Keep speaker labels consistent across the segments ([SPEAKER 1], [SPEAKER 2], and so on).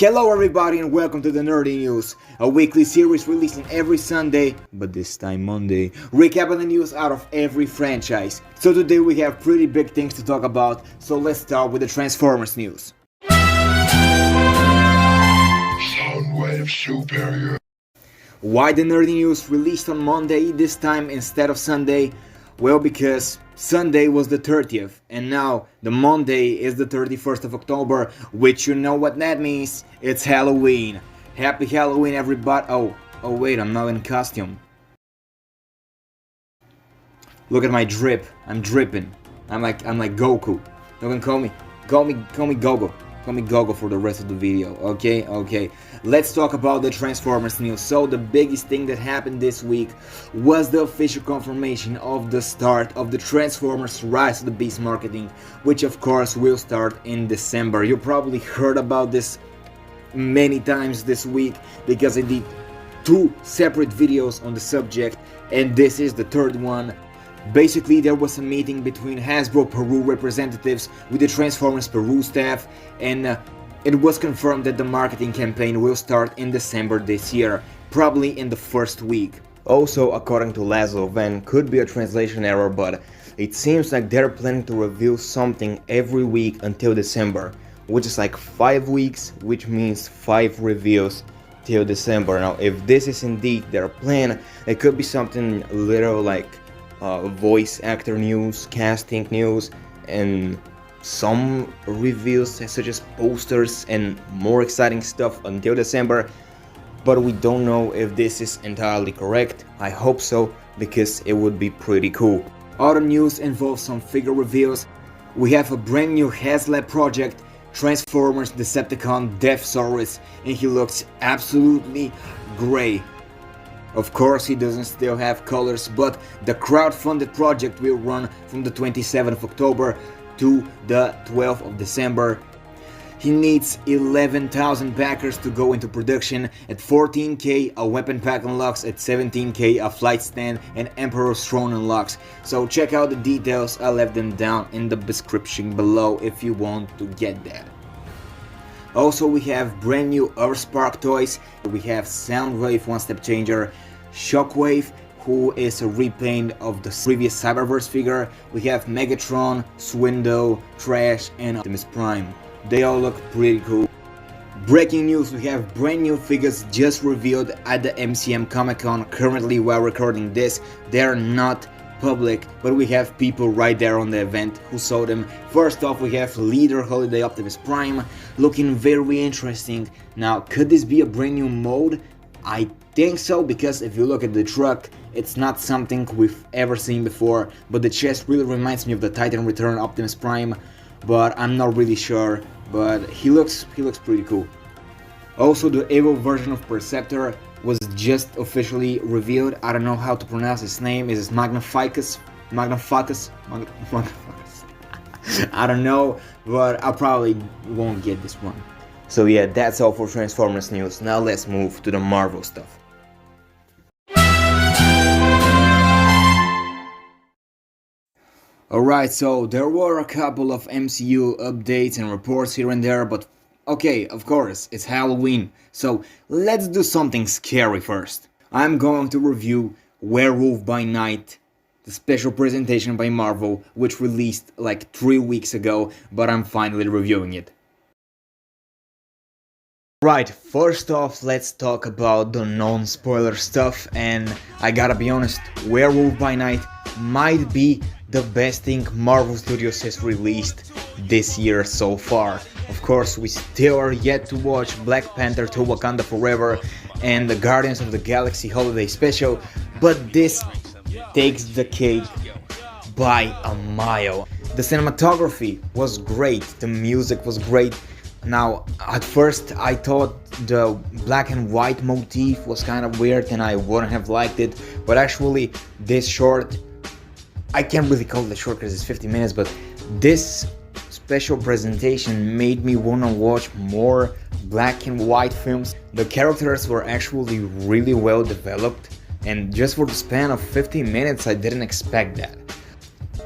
[SPEAKER 1] Hello everybody and welcome to the Nerdy News, a weekly series releasing every Sunday, but this time Monday, recapping the news out of every franchise. So today we have pretty big things to talk about, so let's start with the Transformers news.
[SPEAKER 2] Soundwave superior.
[SPEAKER 1] Why the Nerdy News released on Monday this time instead of Sunday? Well, because Sunday was the 30th, and now the Monday is the 31st of October, which you know what that means, it's Halloween. Happy Halloween everybody. Oh wait, I'm not in costume. Look at my drip, I'm dripping. I'm like Goku. You can call me Gogo. Call me Gogo for the rest of the video, okay? Let's talk about the Transformers news. So the biggest thing that happened this week was the official confirmation of the start of the Transformers Rise of the Beast marketing, which of course will start in December. You probably heard about this many times this week because I did 2 separate videos on the subject, and this is the 3rd one. Basically, there was a meeting between Hasbro Peru representatives with the Transformers Peru staff, and it was confirmed that the marketing campaign will start in December this year, probably in the first week. Also, according to Laszlo Van, could be a translation error, but it seems like they're planning to reveal something every week until December, which is like 5 weeks, which means 5 reveals till December. Now, if this is indeed their plan, it could be something little like voice actor news, casting news, and some reveals such as posters and more exciting stuff until December, but we don't know if this is entirely correct. I hope so, because it would be pretty cool. Other news involves some figure reveals. We have a brand new HasLab project, Transformers Decepticon Deathsaurus, and he looks absolutely great. Of course, he doesn't still have colors, but the crowd-funded project will run from the 27th of October to the 12th of December. He needs 11,000 backers to go into production. At 14k a weapon pack unlocks, at 17k a flight stand and Emperor's Throne unlocks. So check out the details, I left them down in the description below if you want to get that. Also, we have brand new Earthspark toys. We have Soundwave One Step Changer, Shockwave, who is a repaint of the previous Cyberverse figure. We have Megatron, Swindo, Trash, and Optimus Prime. They all look pretty cool. Breaking news, we have brand new figures just revealed at the MCM Comic Con. Currently, while recording this, they are not public, but we have people right there on the event who saw them. First off, we have Leader Holiday Optimus Prime, looking very interesting. Now, could this be a brand new mode? I think so, because if you look at the truck, it's not something we've ever seen before, but the chest really reminds me of the Titan Return Optimus Prime, but I'm not really sure, but he looks pretty cool. Also, the Evo version of Perceptor was just officially revealed. I don't know how to pronounce his name. Is it Magnificus? I don't know, but I probably won't get this one. So yeah, that's all for Transformers news. Now let's move to the Marvel stuff. Alright, so there were a couple of MCU updates and reports here and there, but okay, of course, it's Halloween, so let's do something scary first. I'm going to review Werewolf by Night, the special presentation by Marvel, which released like 3 weeks ago, but I'm finally reviewing it. Right, first off, let's talk about the non-spoiler stuff, and I gotta be honest, Werewolf by Night might be the best thing Marvel Studios has released this year so far. Of course, we still are yet to watch Black Panther 2 Wakanda Forever and the Guardians of the Galaxy Holiday Special, but this takes the cake by a mile. The cinematography was great, the music was great. Now, at first I thought the black and white motif was kind of weird and I wouldn't have liked it, but actually this short, I can't really call it short because it's 50 minutes, but this special presentation made me want to watch more black and white films. The characters were actually really well developed, and just for the span of 50 minutes I didn't expect that.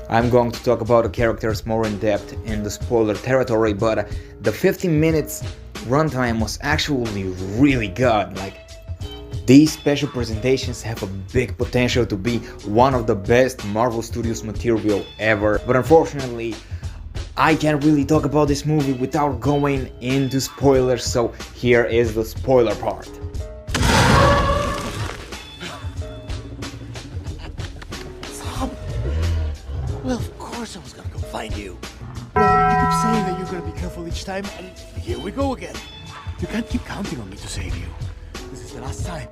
[SPEAKER 1] I'm going to talk about the characters more in depth in the spoiler territory, but the 15 minutes runtime was actually really good. Like, these special presentations have a big potential to be one of the best Marvel Studios material ever, but unfortunately I can't really talk about this movie without going into spoilers, so here is the spoiler part.
[SPEAKER 3] Tom? Well, of course I was gonna go find you. Well, you keep saying that you're gonna be careful each time, and here we go again. You can't keep counting on me to save you. This is the last time.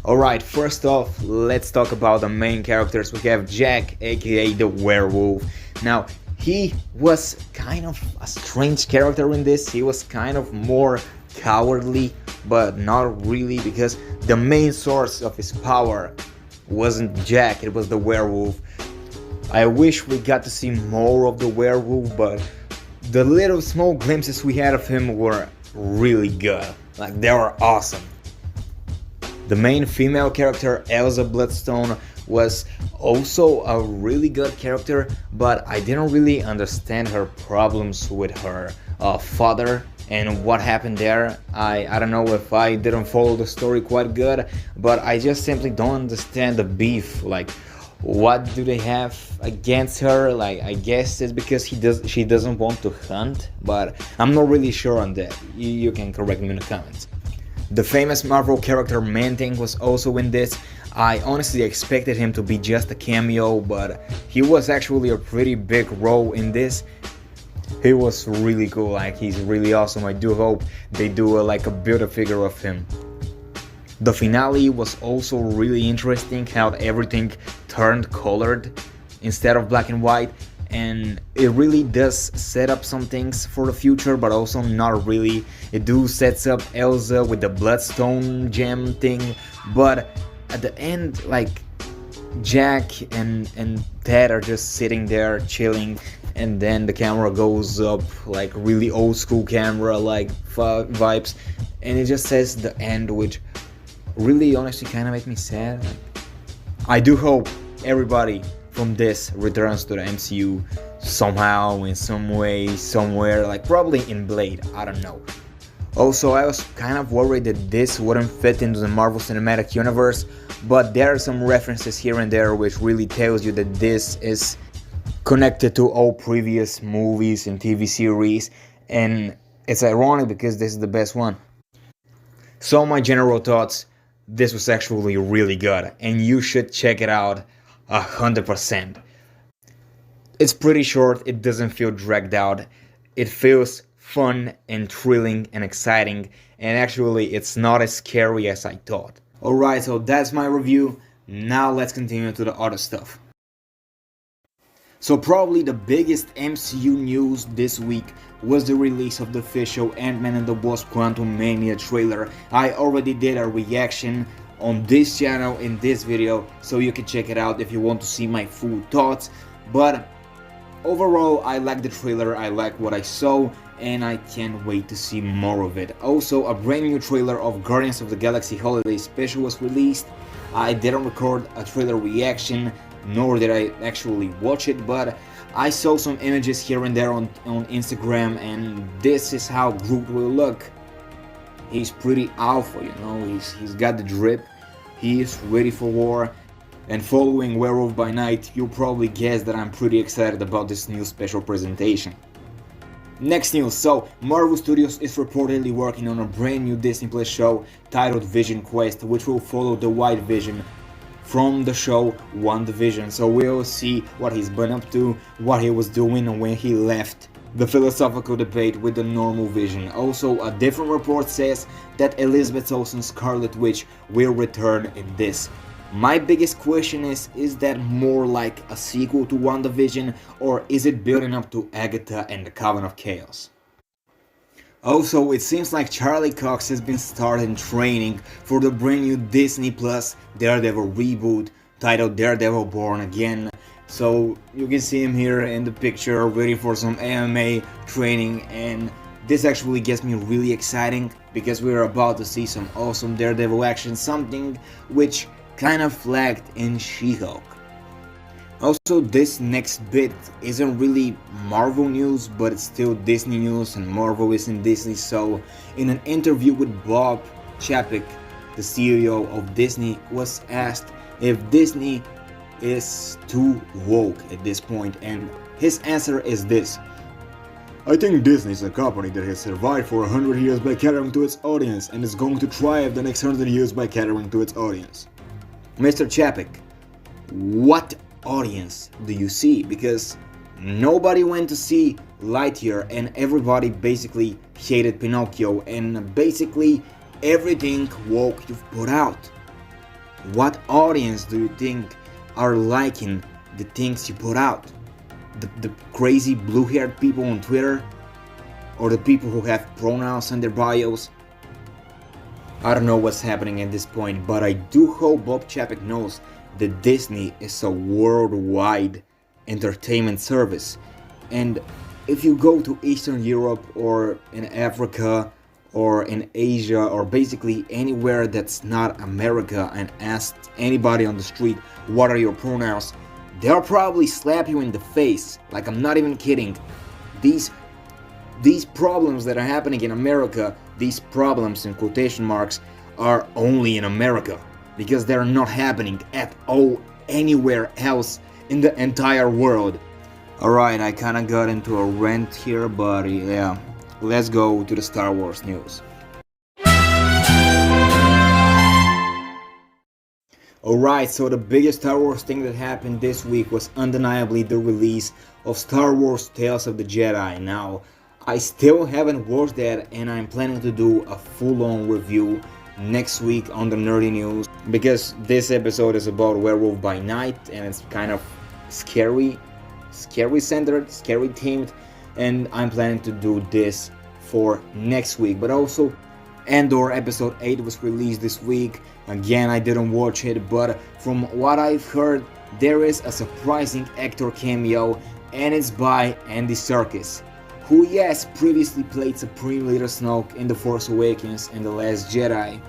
[SPEAKER 1] Alright, first off, let's talk about the main characters. We have Jack, aka the Werewolf. Now, he was kind of a strange character in this. He was kind of more cowardly, but not really, because the main source of his power wasn't Jack, it was the Werewolf. I wish we got to see more of the Werewolf, but the little small glimpses we had of him were really good. Like, they were awesome. The main female character, Elsa Bloodstone, was also a really good character, but I didn't really understand her problems with her father and what happened there. I don't know if I didn't follow the story quite good, but I just simply don't understand the beef. Like, what do they have against her? Like, I guess it's because she doesn't want to hunt, but I'm not really sure on that. You can correct me in the comments. The famous Marvel character Man-Thing was also in this. I honestly expected him to be just a cameo, but he was actually a pretty big role in this. He was really cool, like, he's really awesome. I do hope they do like a Build-A-Figure of him. The finale was also really interesting, how everything turned colored instead of black and white, and it really does set up some things for the future, but also not really. It sets up Elsa with the Bloodstone gem thing, but at the end, like, Jack and Ted are just sitting there chilling, and then the camera goes up, like really old school camera like vibes, and it just says the end, which really honestly kind of made me sad. Like, I do hope everybody from this returns to the MCU somehow, in some way, somewhere, like probably in Blade, I don't know. Also, I was kind of worried that this wouldn't fit into the Marvel Cinematic Universe, but there are some references here and there which really tells you that this is connected to all previous movies and TV series, and it's ironic because this is the best one. So my general thoughts, this was actually really good, and you should check it out 100%. It's pretty short, it doesn't feel dragged out, it feels fun and thrilling and exciting, and actually it's not as scary as I thought. Alright, so that's my review. Now let's continue to the other stuff. So probably the biggest MCU news this week was the release of the official Ant-Man and the Wasp Quantumania trailer. I already did a reaction on this channel in this video, so you can check it out if you want to see my full thoughts. But overall, I like the trailer, I like what I saw, and I can't wait to see more of it. Also, a brand new trailer of Guardians of the Galaxy Holiday Special was released. I didn't record a trailer reaction, nor did I actually watch it, but I saw some images here and there on Instagram, and this is how Groot will look. He's pretty alpha, you know, he's got the drip, he is ready for war, and following Werewolf by Night, you'll probably guess that I'm pretty excited about this new special presentation. Next news, so Marvel Studios is reportedly working on a brand new Disney Plus show titled Vision Quest, which will follow the White Vision from the show WandaVision. So we'll see what he's been up to, what he was doing when he left the philosophical debate with the normal Vision. Also, a different report says that Elizabeth Olsen's Scarlet Witch will return in this. My biggest question is that more like a sequel to WandaVision, or is it building up to Agatha and the Coven of Chaos? Also, it seems like Charlie Cox has been starting training for the brand new Disney Plus Daredevil reboot titled Daredevil Born Again. So you can see him here in the picture ready for some MMA training, and this actually gets me really exciting because we're about to see some awesome Daredevil action, something which kind of lacked in She-Hulk. Also, this next bit isn't really Marvel news, but it's still Disney news, and Marvel isn't Disney. So, in an interview with Bob Chapek, the CEO of Disney, was asked if Disney is too woke at this point, and his answer is this: I think Disney is a company that has survived for 100 years by catering to its audience and is going to thrive the next 100 years by catering to its audience. Mr. Chapek, what audience do you see? Because nobody went to see Lightyear and everybody basically hated Pinocchio and basically everything woke you've put out. What audience do you think are liking the things you put out? The crazy blue-haired people on Twitter? Or the people who have pronouns in their bios? I don't know what's happening at this point, but I do hope Bob Chapek knows that Disney is a worldwide entertainment service. And if you go to Eastern Europe or in Africa or in Asia or basically anywhere that's not America and ask anybody on the street what are your pronouns, they'll probably slap you in the face. Like, I'm not even kidding. These problems that are happening in America, these problems in quotation marks, are only in America, because they're not happening at all anywhere else in the entire world. Alright, I kinda got into a rant here, but yeah, let's go to the Star Wars news. Alright, so the biggest Star Wars thing that happened this week was undeniably the release of Star Wars Tales of the Jedi. Now, I still haven't watched that, and I'm planning to do a full-on review next week on the Nerdy News, because this episode is about Werewolf by Night and it's kind of scary centered, scary themed, and I'm planning to do this for next week. But also, Andor episode 8 was released this week. Again, I didn't watch it, but from what I've heard, there is a surprising actor cameo, and it's by Andy Serkis, who, yes, previously played Supreme Leader Snoke in The Force Awakens and The Last Jedi,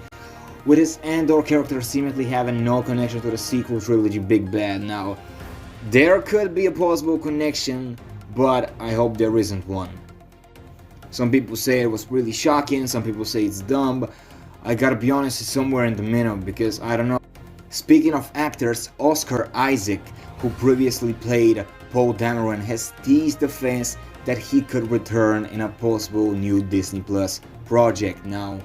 [SPEAKER 1] with his Andor character seemingly having no connection to the sequel trilogy Big Bad. Now, there could be a possible connection, but I hope there isn't one. Some people say it was really shocking, some people say it's dumb. I gotta be honest, it's somewhere in the middle, because I don't know. Speaking of actors, Oscar Isaac, who previously played Poe Dameron, has teased the fans that he could return in a possible new Disney Plus project. Now,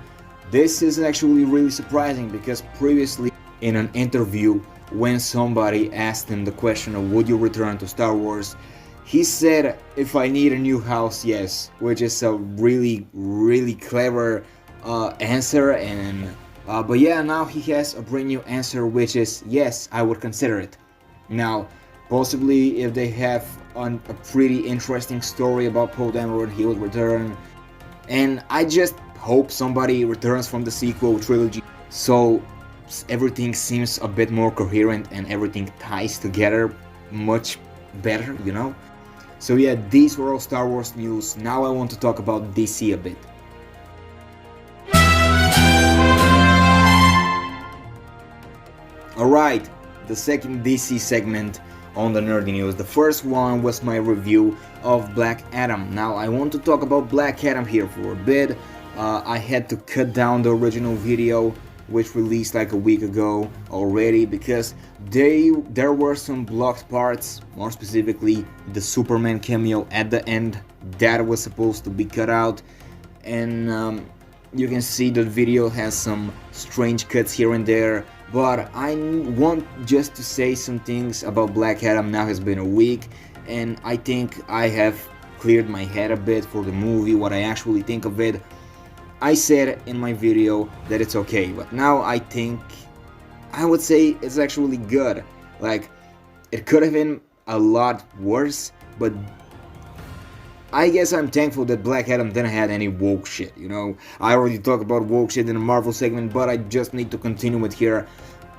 [SPEAKER 1] this is actually really surprising, because previously in an interview when somebody asked him the question of would you return to Star Wars, he said, if I need a new house, yes, which is a really clever answer. And but yeah, now he has a brand new answer, which is yes, I would consider it. Now, possibly if they have a pretty interesting story about Poe Dameron, he will return. And I just hope somebody returns from the sequel trilogy, so everything seems a bit more coherent and everything ties together much better, you know? So yeah, these were all Star Wars news. Now I want to talk about DC a bit. Alright, the second DC segment on the Nerdy News. The first one was my review of Black Adam. Now I want to talk about Black Adam here for a bit. I had to cut down the original video, which released like a week ago already, because there were some blocked parts, more specifically the Superman cameo at the end that was supposed to be cut out, and you can see the video has some strange cuts here and there. But I want just to say some things about Black Adam. Now has been a week, and I think I have cleared my head a bit for the movie, what I actually think of it. I said in my video that it's okay, but now I would say it's actually good. Like, it could have been a lot worse, but I guess I'm thankful that Black Adam didn't have any woke shit, you know? I already talked about woke shit in the Marvel segment, but I just need to continue it here.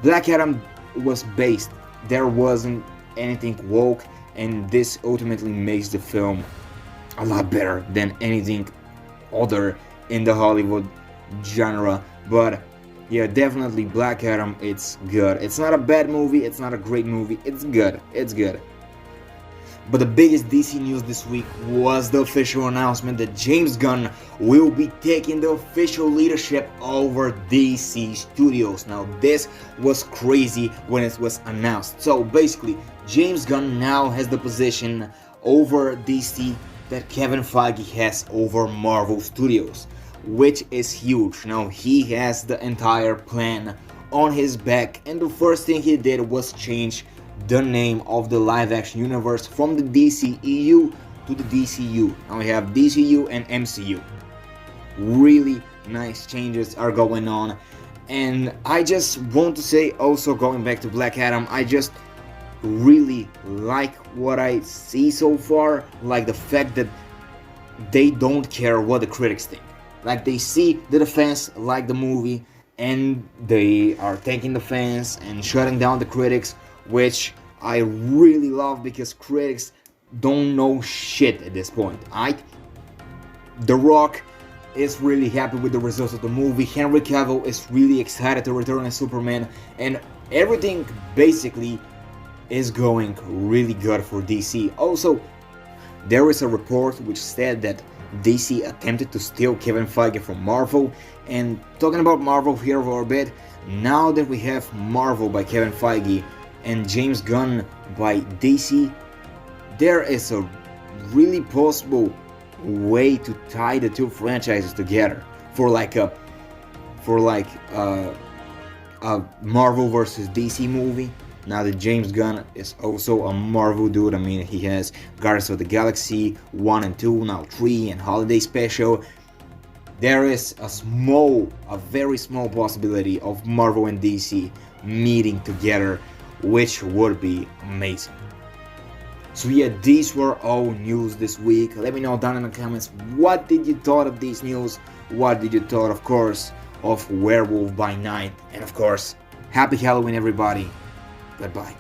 [SPEAKER 1] Black Adam was based. There wasn't anything woke, and this ultimately makes the film a lot better than anything other in the Hollywood genre. But yeah, definitely Black Adam, it's good. It's not a bad movie, it's not a great movie, it's good, it's good. But the biggest DC news this week was the official announcement that James Gunn will be taking the official leadership over DC Studios. Now this was crazy when it was announced. So basically, James Gunn now has the position over DC that Kevin Feige has over Marvel Studios, which is huge. Now he has the entire plan on his back, and the first thing he did was change the name of the live action universe from the DCEU to the DCU. Now we have DCU and MCU. Really nice changes are going on, and I just want to say, also going back to Black Adam, I just really like what I see so far, like the fact that they don't care what the critics think. Like they see that the fans like the movie and they are taking the fans and shutting down the critics, which I really love because critics don't know shit at this point. The Rock is really happy with the results of the movie. Henry Cavill is really excited to return as Superman, and everything basically is going really good for DC. Also, there is a report which said that DC attempted to steal Kevin Feige from Marvel, and talking about Marvel here for a bit, now that we have Marvel by Kevin Feige and James Gunn by DC, there is a really possible way to tie the two franchises together for a Marvel versus DC movie. Now that James Gunn is also a Marvel dude, I mean, he has Guardians of the Galaxy 1 and 2, now 3, and Holiday Special. There is a very small possibility of Marvel and DC meeting together, which would be amazing. So yeah, these were all news this week. Let me know down in the comments, what did you thought of these news? What did you thought, of course, of Werewolf by Night? And of course, happy Halloween, everybody. Goodbye.